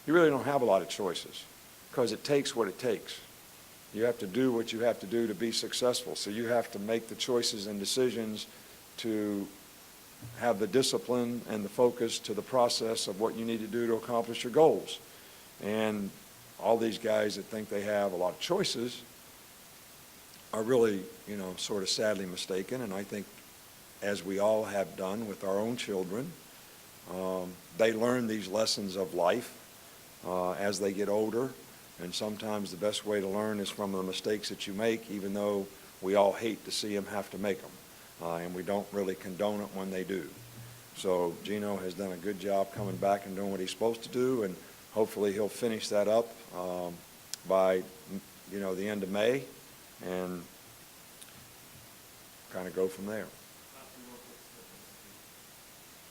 you really don't have a lot of choices because it takes what it takes. You have to do what you have to do to be successful. So you have to make the choices and decisions to have the discipline and the focus to the process of what you need to do to accomplish your goals. And all these guys that think they have a lot of choices are really, sort of sadly mistaken. And I think, as we all have done with our own children, they learn these lessons of life as they get older. And sometimes the best way to learn is from the mistakes that you make, even though we all hate to see them have to make them. And we don't really condone it when they do. So Gino has done a good job coming back and doing what he's supposed to do, and hopefully he'll finish that up by the end of May and kind of go from there.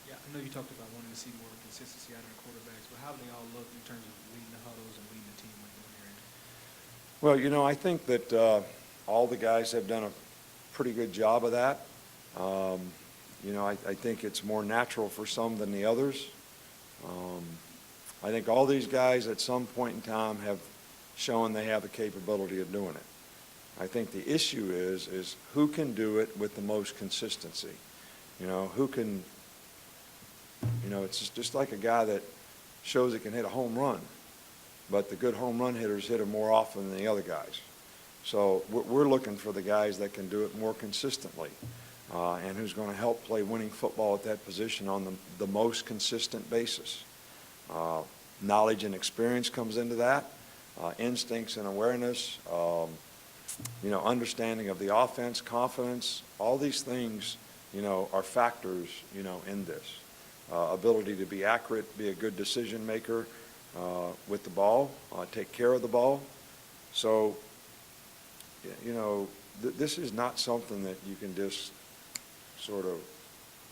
Yeah, I know you talked about wanting to see more consistency out of the quarterbacks, but how do they all look in terms of leading the huddles and leading the team when you're here? Well, I think that all the guys have done a pretty good job of that. I think it's more natural for some than the others. I think all these guys at some point in time have shown they have the capability of doing it. I think the issue is who can do it with the most consistency. Who can, it's just like a guy that shows he can hit a home run, but the good home run hitters hit it more often than the other guys. So we're looking for the guys that can do it more consistently and who's going to help play winning football at that position on the most consistent basis. Knowledge and experience comes into that, instincts and awareness, understanding of the offense, confidence, all these things, are factors, in this. Ability to be accurate, be a good decision maker with the ball, take care of the ball. So, this is not something that you can just sort of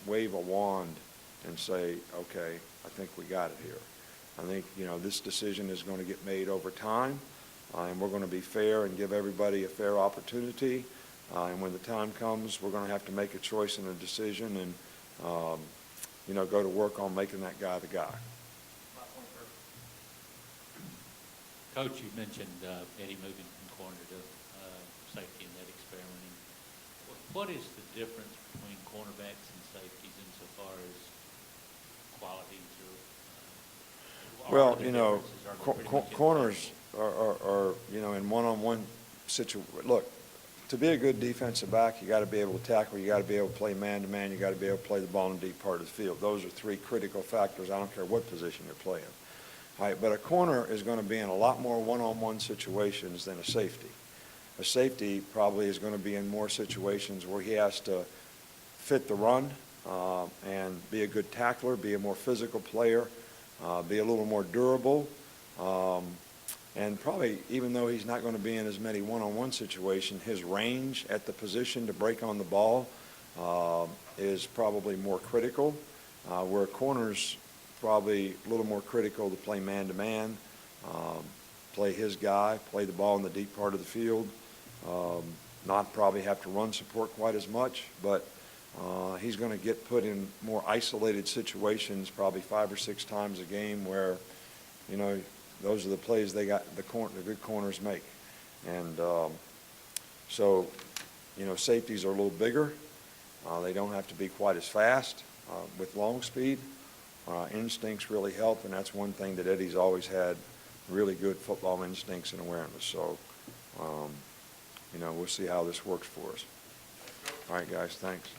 wave a wand and say, okay, I think we got it here. I think, this decision is going to get made over time, and we're going to be fair and give everybody a fair opportunity. And when the time comes, we're going to have to make a choice and a decision and, go to work on making that guy the guy. Coach, you mentioned Eddie moving from corner to safety in that experimenting. What is the difference between cornerbacks and safeties insofar as qualities or corners are in one-on-one situation. Look, to be a good defensive back, you got to be able to tackle, you got to be able to play man-to-man, you got to be able to play the ball in the deep part of the field. Those are three critical factors. I don't care what position you're playing. All right, but a corner is going to be in a lot more one-on-one situations than a safety. A safety probably is going to be in more situations where he has to fit the run and be a good tackler, be a more physical player, be a little more durable, and probably, even though he's not going to be in as many one-on-one situations, his range at the position to break on the ball is probably more critical, where a corner's probably a little more critical to play man-to-man, play his guy, play the ball in the deep part of the field, not probably have to run support quite as much, but he's going to get put in more isolated situations probably 5 or 6 times a game where, those are the plays the good corners make. And so, safeties are a little bigger. They don't have to be quite as fast with long speed. Instincts really help, and that's one thing that Eddie's always had, really good football instincts and awareness. So, we'll see how this works for us. All right, guys, thanks.